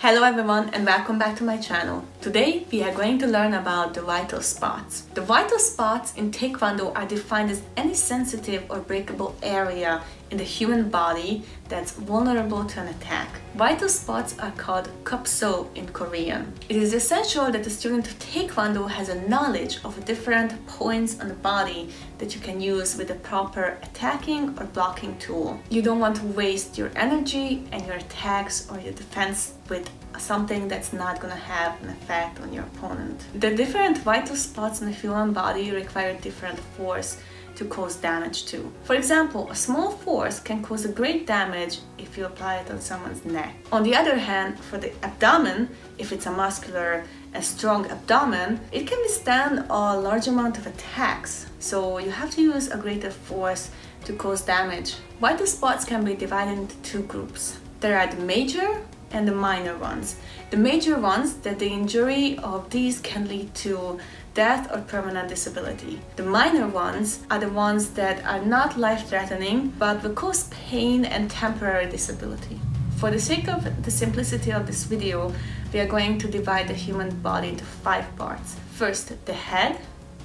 Hello everyone and welcome back to my channel. Today we are going to learn about the vital spots. The vital spots in Taekwondo are defined as any sensitive or breakable area in the human body that's vulnerable to an attack. Vital spots are called kopso in Korean. It is essential that the student of Taekwondo has a knowledge of different points on the body that you can use with a proper attacking or blocking tool. You don't want to waste your energy and your attacks or your defense with something that's not going to have an effect on your opponent. The different vital spots in the human body require different force to cause damage to. For example, a small force can cause a great damage if you apply it on someone's neck. On the other hand, for the abdomen, if it's a muscular and strong abdomen, it can withstand a large amount of attacks. So you have to use a greater force to cause damage. Vital spots can be divided into two groups. There are the major and the minor ones. The major ones, that the injury of these can lead to death or permanent disability. The minor ones are the ones that are not life-threatening but will cause pain and temporary disability. For the sake of the simplicity of this video, we are going to divide the human body into 5 parts. First, the head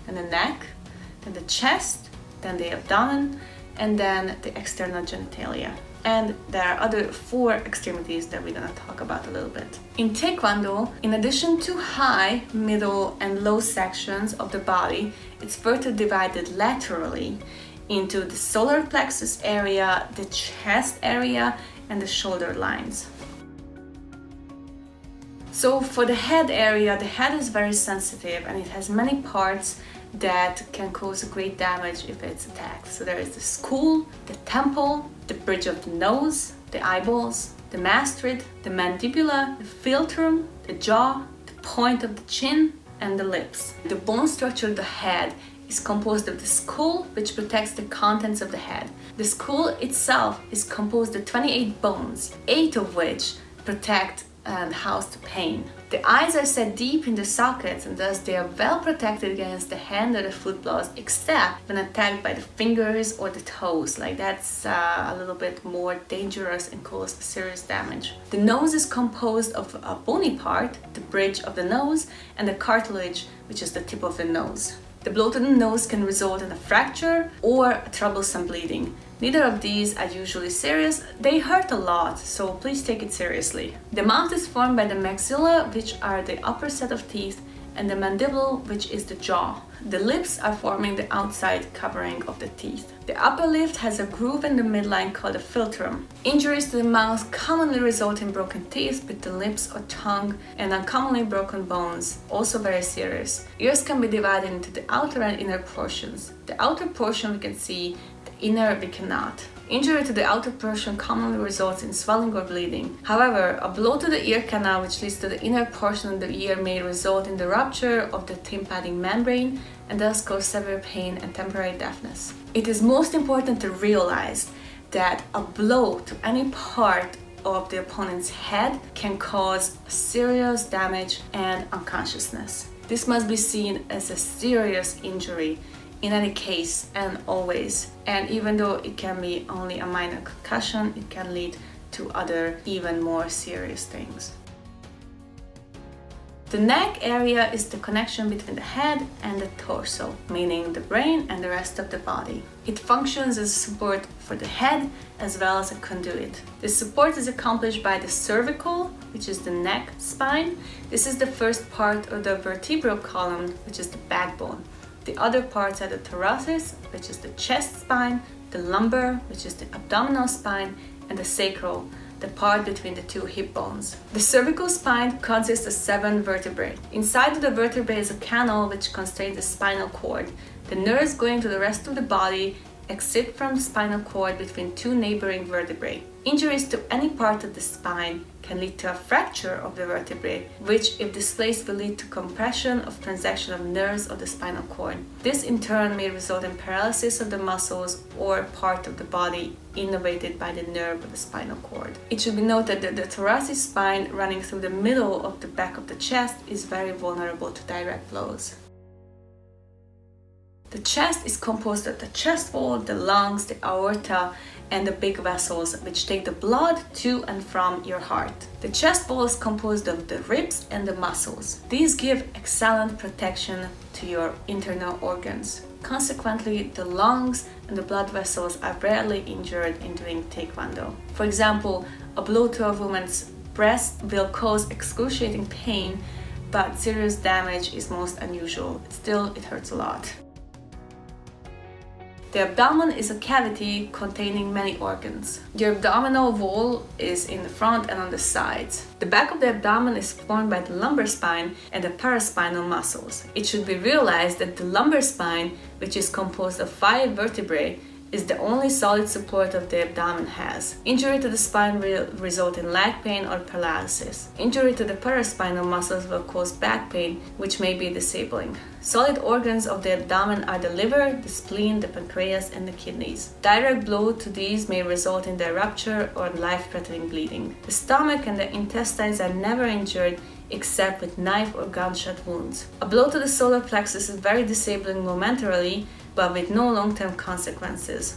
and the neck, then the chest, then the abdomen, and then the external genitalia. And there are other 4 extremities that we're gonna talk about a little bit. In Taekwondo, in addition to high, middle, and low sections of the body, it's further divided laterally into the solar plexus area, the chest area, and the shoulder lines. So for the head area, the head is very sensitive and it has many parts that can cause great damage if it's attacked. So there is the skull, the temple, the bridge of the nose, the eyeballs, the masseter, the mandibula, the philtrum, the jaw, the point of the chin, and the lips. The bone structure of the head is composed of the skull, which protects the contents of the head. The skull itself is composed of 28 bones, 8 of which protect and house the pain. The eyes are set deep in the sockets and thus they are well protected against the hand or the foot blows, except when attacked by the fingers or the toes. Like that's a little bit more dangerous and cause serious damage. The nose is composed of a bony part, the bridge of the nose, and the cartilage, which is the tip of the nose. The blow to the nose can result in a fracture or a troublesome bleeding. Neither of these are usually serious. They hurt a lot, so please take it seriously. The mouth is formed by the maxilla, which are the upper set of teeth, and the mandible, which is the jaw. The lips are forming the outside covering of the teeth. The upper lip has a groove in the midline called a philtrum. Injuries to the mouth commonly result in broken teeth, with the lips or tongue, and uncommonly broken bones, also very serious. Ears can be divided into the outer and inner portions. The outer portion we can see, the inner we cannot. Injury to the outer portion commonly results in swelling or bleeding. However, a blow to the ear canal which leads to the inner portion of the ear may result in the rupture of the tympanic membrane and thus cause severe pain and temporary deafness. It is most important to realize that a blow to any part of the opponent's head can cause serious damage and unconsciousness. This must be seen as a serious injury in any case and always, and even though it can be only a minor concussion, it can lead to other even more serious things. The neck area is the connection between the head and the torso, meaning the brain and the rest of the body. It functions as support for the head as well as a conduit. The support is accomplished by the cervical, which is the neck spine. This is the first part of the vertebral column, which is the backbone. The other parts are the thoracic, which is the chest spine, the lumbar, which is the abdominal spine, and the sacral, the part between the 2 hip bones. The cervical spine consists of 7 vertebrae. Inside of the vertebrae is a canal which constrains the spinal cord. The nerves going to the rest of the body exit from the spinal cord between 2 neighboring vertebrae. Injuries to any part of the spine can lead to a fracture of the vertebrae, which, if displaced, will lead to compression of transection of nerves of the spinal cord. This in turn may result in paralysis of the muscles or part of the body innervated by the nerve of the spinal cord. It should be noted that the thoracic spine running through the middle of the back of the chest is very vulnerable to direct blows. The chest is composed of the chest wall, the lungs, the aorta, and the big vessels which take the blood to and from your heart. The chest wall is composed of the ribs and the muscles. These give excellent protection to your internal organs. Consequently, the lungs and the blood vessels are rarely injured in doing Taekwondo. For example, a blow to a woman's breast will cause excruciating pain, but serious damage is most unusual. Still, it hurts a lot. The abdomen is a cavity containing many organs. The abdominal wall is in the front and on the sides. The back of the abdomen is formed by the lumbar spine and the paraspinal muscles. It should be realized that the lumbar spine, which is composed of 5 vertebrae, is the only solid support of the abdomen has. Injury to the spine will result in leg pain or paralysis. Injury to the paraspinal muscles will cause back pain, which may be disabling. Solid organs of the abdomen are the liver, the spleen, the pancreas, and the kidneys. Direct blow to these may result in their rupture or life-threatening bleeding. The stomach and the intestines are never injured except with knife or gunshot wounds. A blow to the solar plexus is very disabling momentarily, but with no long-term consequences.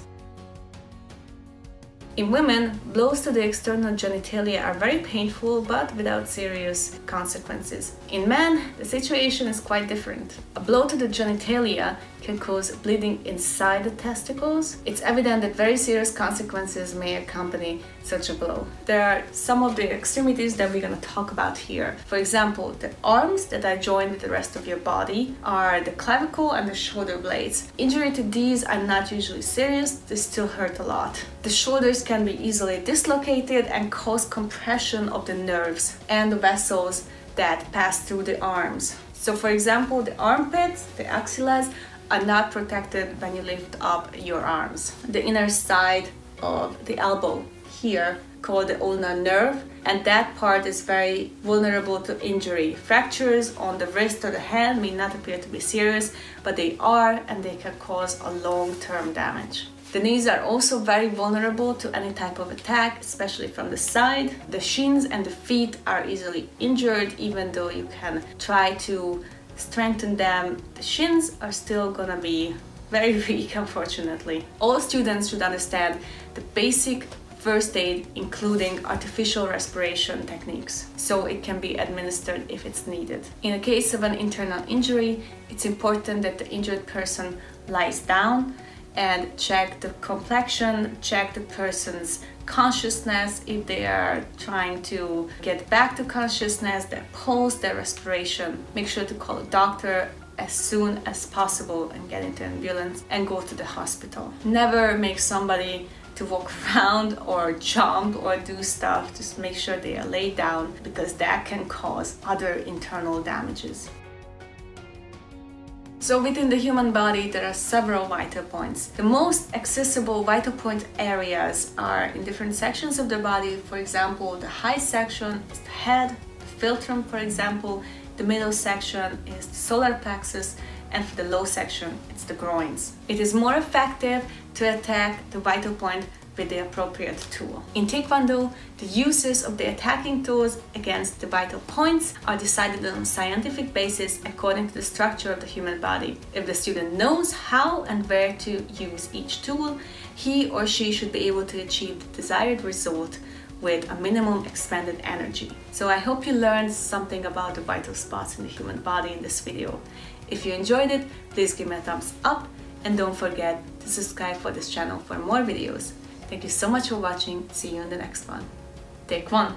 In women, blows to the external genitalia are very painful but without serious consequences. In men, the situation is quite different. A blow to the genitalia can cause bleeding inside the testicles. It's evident that very serious consequences may accompany such a blow. There are some of the extremities that we're going to talk about here. For example, the arms that are joined with the rest of your body are the clavicle and the shoulder blades. Injury to these are not usually serious, they still hurt a lot. The shoulders can be easily dislocated and cause compression of the nerves and the vessels that pass through the arms. So for example, the armpits, the axillae, are not protected when you lift up your arms. The inner side of the elbow here, called the ulnar nerve, and that part is very vulnerable to injury. Fractures on the wrist or the hand may not appear to be serious, but they are, and they can cause a long-term damage. The knees are also very vulnerable to any type of attack, especially from the side. The shins and the feet are easily injured, even though you can try to strengthen them. The shins are still gonna be very weak, unfortunately. All students should understand the basic first aid, including artificial respiration techniques, so it can be administered if it's needed. In the case of an internal injury, it's important that the injured person lies down and check the complexion, check the person's consciousness if they are trying to get back to consciousness, their pulse, their respiration. Make sure to call a doctor as soon as possible and get into an ambulance and go to the hospital. Never make somebody to walk around or jump or do stuff. Just make sure they are laid down, because that can cause other internal damages. So within the human body, there are several vital points. The most accessible vital point areas are in different sections of the body. For example, the high section is the head, the philtrum, for example. The middle section is the solar plexus, and for the low section, it's the groins. It is more effective to attack the vital point with the appropriate tool. In Taekwondo, the uses of the attacking tools against the vital points are decided on a scientific basis according to the structure of the human body. If the student knows how and where to use each tool, he or she should be able to achieve the desired result with a minimum expended energy. So I hope you learned something about the vital spots in the human body in this video. If you enjoyed it, please give me a thumbs up and don't forget to subscribe for this channel for more videos. Thank you so much for watching. See you in the next one. Taekwon!